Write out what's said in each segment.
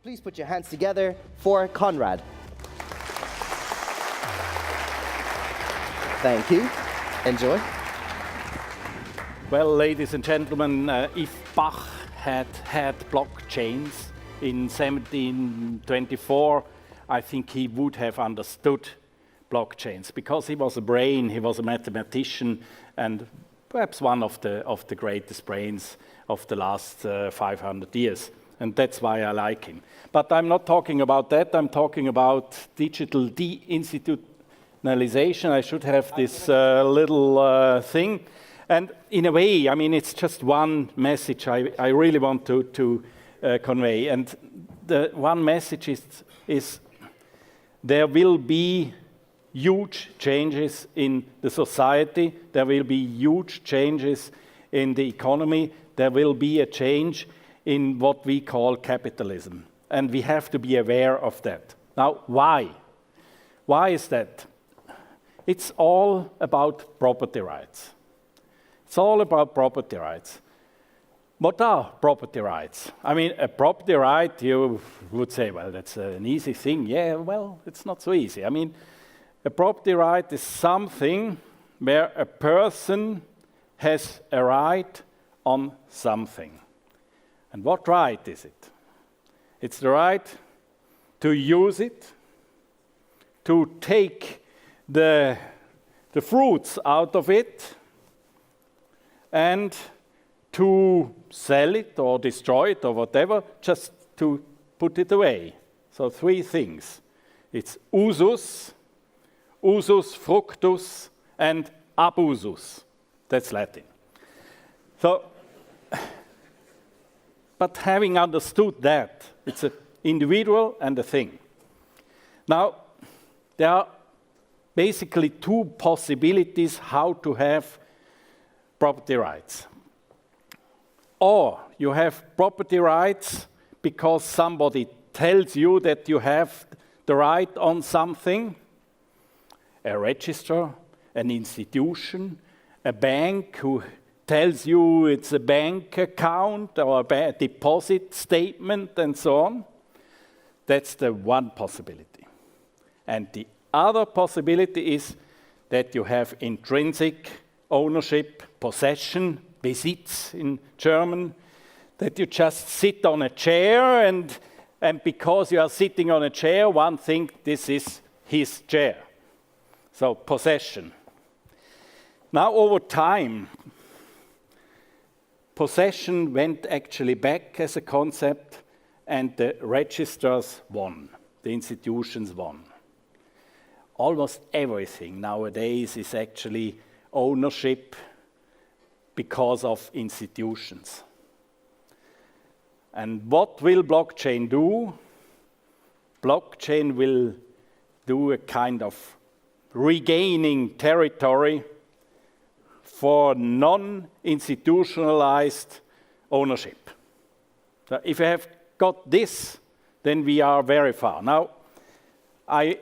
Please put your hands together for Konrad. Thank you. Enjoy. Well, ladies and gentlemen, if Bach had blockchains in 1724, I think he would have understood blockchains because he was a brain, he was a mathematician, and perhaps one of the greatest brains of the last 500 years. And that's why I like him. But I'm not talking about that. I'm talking about digital deinstitutionalization. I should have this little thing. And in a way, I mean, it's just one message I really want to convey. And the one message is there will be huge changes in the society. There will be huge changes in the economy. There will be a change in what we call capitalism. And we have to be aware of that. Now, why? Why is that? It's all about property rights. It's all about property rights. What are property rights? I mean, a property right, you would say, well, that's an easy thing. Yeah, well, it's not so easy. I mean, a property right is something where a person has a right on something. And what right is it? It's the right to use it, to take the fruits out of it, and to sell it or destroy it or whatever, just to put it away. So three things. It's usus, usus fructus, and abusus. That's Latin. So, but having understood that, it's an individual and a thing. Now, there are basically two possibilities how to have property rights. Or you have property rights because somebody tells you that you have the right on something, a registrar, an institution, a bank who tells you it's a bank account or a deposit statement and so on. That's the one possibility. And the other possibility is that you have intrinsic ownership, possession, Besitz in German, that you just sit on a chair and because you are sitting on a chair, one thinks this is his chair. So possession. Now over time, possession went actually back as a concept and the registrars won, the institutions won. Almost everything nowadays is actually ownership because of institutions. And what will blockchain do? Blockchain will do a kind of regaining territory for non-institutionalized ownership. So if you have got this, then we are very far. Now, I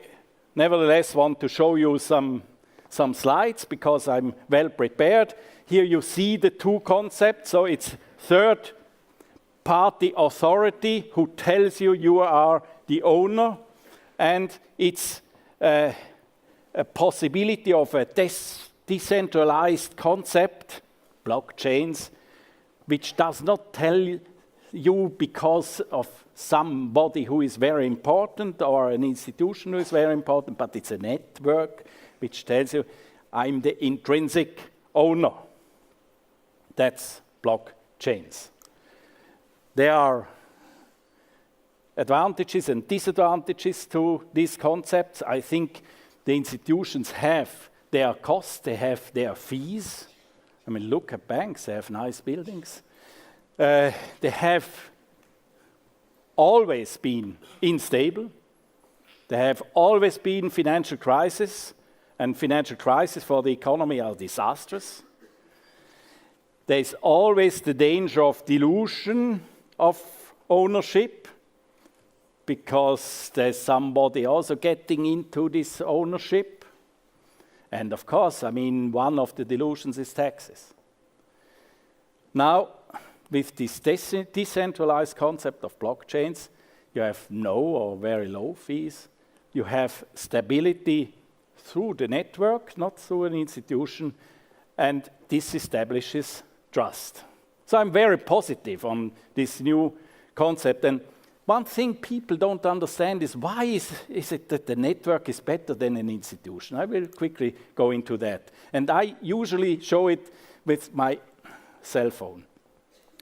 nevertheless want to show you some slides because I'm well prepared. Here you see the two concepts. So it's third-party authority who tells you you are the owner, and it's a possibility of a decentralized concept, blockchains, which does not tell you because of somebody who is very important or an institution who is very important, but it's a network which tells you I'm the intrinsic owner. That's blockchains. There are advantages and disadvantages to these concepts. I think the institutions have their costs, they have their fees. I mean, look at banks, they have nice buildings. They have always been unstable. They have always been financial crises, and financial crises for the economy are disastrous. There's always the danger of dilution of ownership because there's somebody also getting into this ownership. And of course, I mean, one of the delusions is taxes. Now, with this decentralized concept of blockchains, you have no or very low fees. You have stability through the network, not through an institution, and this establishes trust. So I'm very positive on this new concept. And one thing people don't understand is why is it that the network is better than an institution? I will quickly go into that. And I usually show it with my cell phone.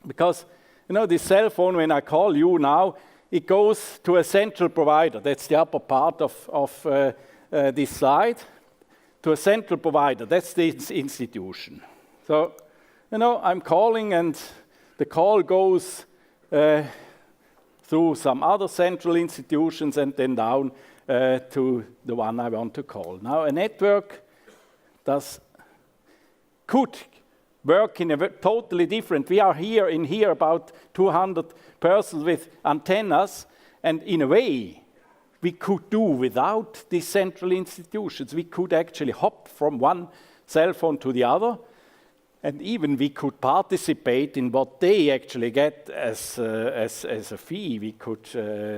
Because, this cell phone, when I call you now, it goes to a central provider. That's the upper part of this slide. To a central provider, that's the institution. So, I'm calling and the call goes through some other central institutions and then down to the one I want to call. Now, a network could work in a totally different. We are here about 200 persons with antennas, and in a way, we could do without these central institutions. We could actually hop from one cell phone to the other, and even we could participate in what they actually get as a fee. We could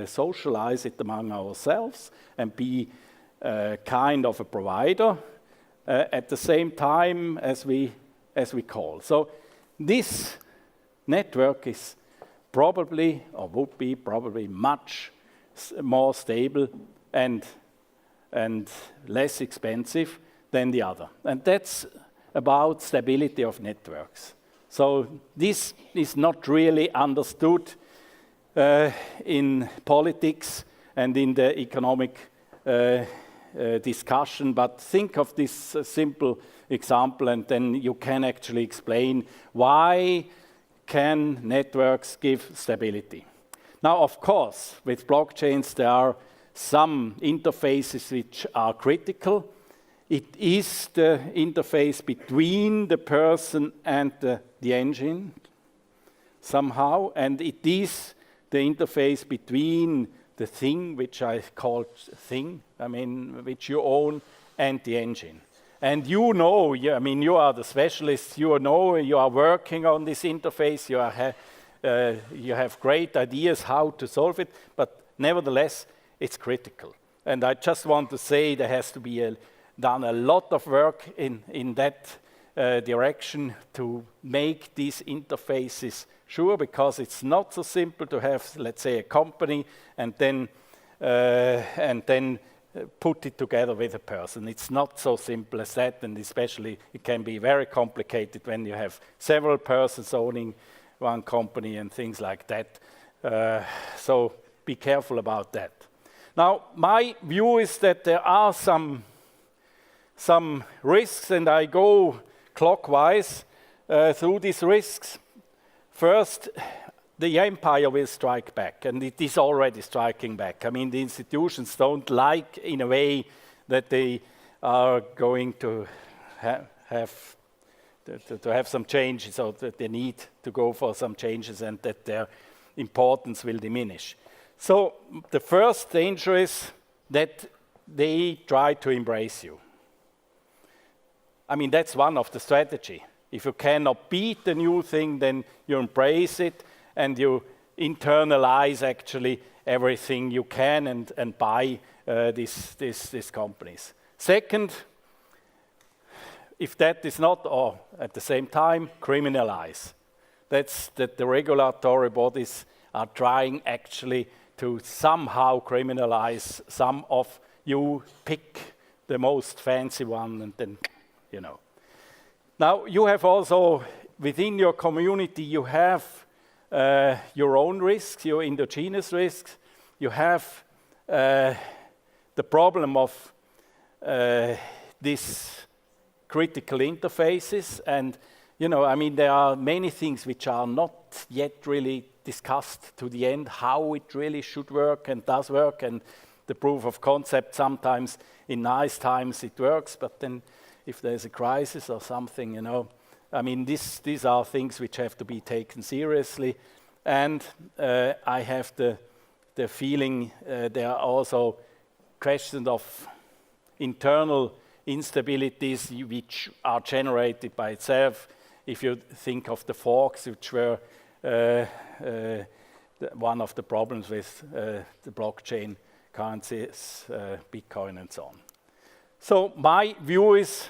socialize it among ourselves and be kind of a provider at the same time as we call. So this network is probably, or would be probably much more stable and less expensive than the other. And that's about stability of networks. So this is not really understood in politics and in the economic discussion, but think of this simple example and then you can actually explain why can networks give stability. Now, of course, with blockchains there are some interfaces which are critical. It is the interface between the person and the engine somehow, and it is the interface between the thing, which I call thing, which you own, and the engine. And you are the specialists, you are working on this interface, you have great ideas how to solve it, but nevertheless, it's critical. And I just want to say there has to be done a lot of work in that direction to make these interfaces sure, because it's not so simple to have, let's say, a company and then put it together with a person. It's not so simple as that, and especially it can be very complicated when you have several persons owning one company and things like that. So be careful about that. Now, my view is that there are some risks, and I go clockwise through these risks. First, the empire will strike back, and it is already striking back. The institutions don't like, in a way, that they are going to have some changes, or that they need to go for some changes, and that their importance will diminish. So the first danger is that they try to embrace you. That's one of the strategy. If you cannot beat the new thing, then you embrace it and you internalize actually everything you can and buy these companies. Second, if that is not, or at the same time, criminalize. That's that the regulatory bodies are trying actually to somehow criminalize some of you, pick the most fancy one, and then, Now, you have also, within your community, you have your own risks, your endogenous risks. You have the problem of these critical interfaces, and there are many things which are not yet really discussed to the end, how it really should work and does work, and the proof of concept sometimes in nice times it works, but then if there's a crisis or something, these are things which have to be taken seriously. And I have the feeling there are also questions of internal instabilities which are generated by itself. If you think of the forks which were one of the problems with the blockchain currencies, Bitcoin and so on. So my view is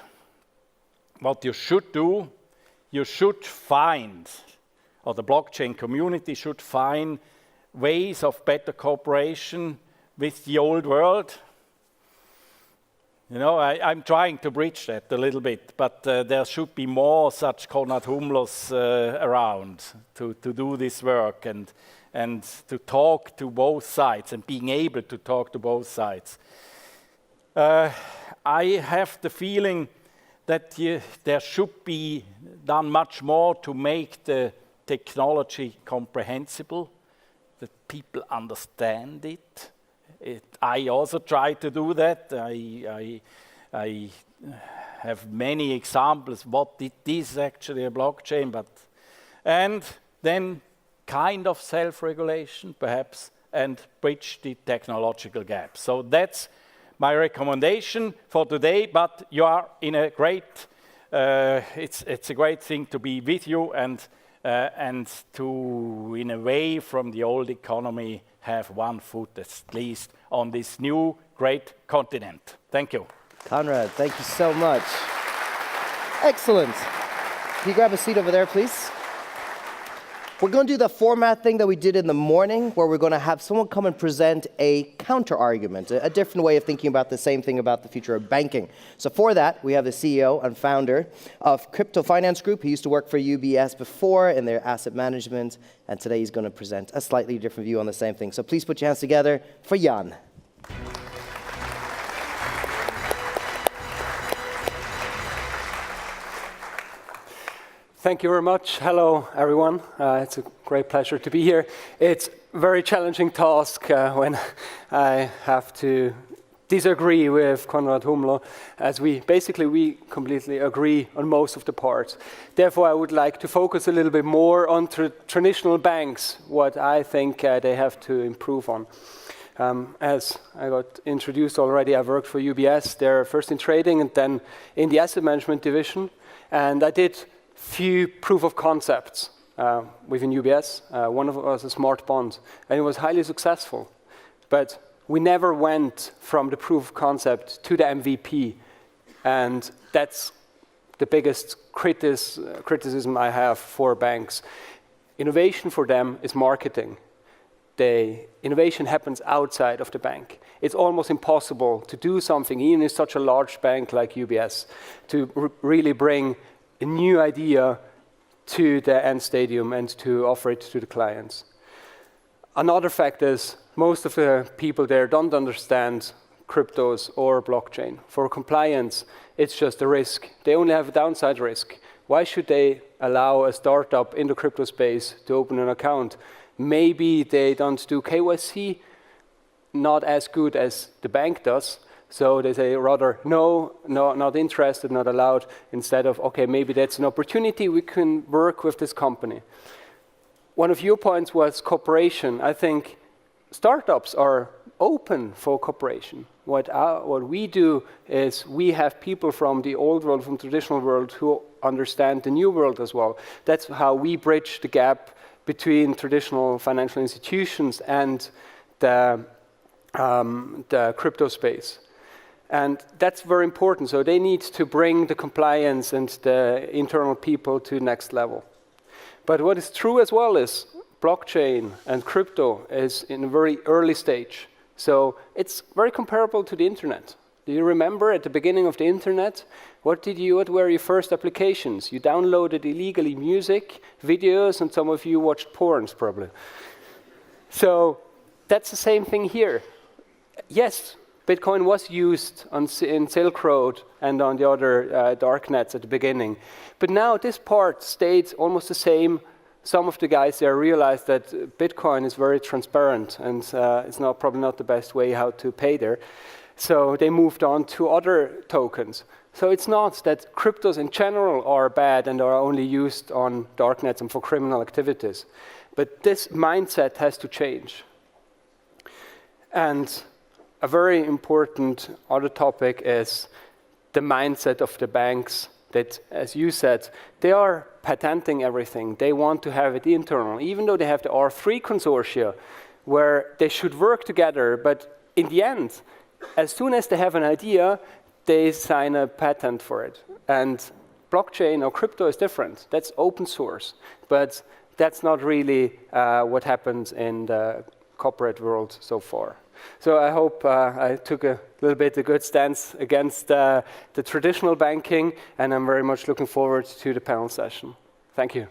what you should do, you should find, or the blockchain community should find ways of better cooperation with the old world. You know, I'm trying to bridge that a little bit, but there should be more such Konrad Hummlers around to do this work and to talk to both sides and being able to talk to both sides. I have the feeling that there should be done much more to make the technology comprehensible, that people understand it. I also try to do that. I have many examples what it is actually a blockchain, and then kind of self-regulation perhaps, and bridge the technological gap. So that's my recommendation for today, but you are in a great, it's a great thing to be with you and to, in a way, from the old economy, have one foot at least on this new great continent. Thank you. Konrad, thank you so much. Excellent. Can you grab a seat over there, please? We're going to do the format thing that we did in the morning, where we're going to have someone come and present a counter-argument, a different way of thinking about the same thing about the future of banking. So for that, we have the CEO and founder of Crypto Finance Group. He used to work for UBS before in their asset management, and today he's going to present a slightly different view on the same thing. So please put your hands together for Jan. Thank you very much. Hello, everyone. It's a great pleasure to be here. It's a very challenging task when I have to disagree with Konrad Hummler, as we completely agree on most of the parts. Therefore, I would like to focus a little bit more on traditional banks, what I think they have to improve on. As I got introduced already, I worked for UBS. They're first in trading and then in the asset management division. And I did few proof of concepts within UBS. One of them was a smart bond, and it was highly successful. But we never went from the proof of concept to the MVP, and that's the biggest criticism I have for banks. Innovation for them is marketing. The innovation happens outside of the bank. It's almost impossible to do something, even in such a large bank like UBS, to really bring a new idea to the end stadium and to offer it to the clients. Another fact is most of the people there don't understand cryptos or blockchain. For compliance, it's just a risk. They only have a downside risk. Why should they allow a startup in the crypto space to open an account? Maybe they don't do KYC, not as good as the bank does. So they say rather, no, not interested, not allowed, instead of, okay, maybe that's an opportunity, we can work with this company. One of your points was cooperation. I think startups are open for cooperation. What we do is we have people from the old world, from the traditional world, who understand the new world as well. That's how we bridge the gap between traditional financial institutions and the crypto space. And that's very important. So they need to bring the compliance and the internal people to the next level. But what is true as well is blockchain and crypto is in a very early stage. So it's very comparable to the internet. Do you remember at the beginning of the internet, what were your first applications? You downloaded illegally music, videos, and some of you watched porns probably. So that's the same thing here. Yes, Bitcoin was used in Silk Road and on the other dark nets at the beginning. But now this part stayed almost the same. Some of the guys there realized that Bitcoin is very transparent and it's probably not the best way how to pay there. So they moved on to other tokens. So it's not that cryptos in general are bad and are only used on darknets and for criminal activities. But this mindset has to change. And a very important other topic is the mindset of the banks that, as you said, they are patenting everything. They want to have it internal, even though they have the R3 consortia, where they should work together. But in the end, as soon as they have an idea, they sign a patent for it. And blockchain or crypto is different. That's open source. But that's not really what happens in the corporate world so far. So I hope I took a little bit a good stance against the traditional banking, and I'm very much looking forward to the panel session. Thank you.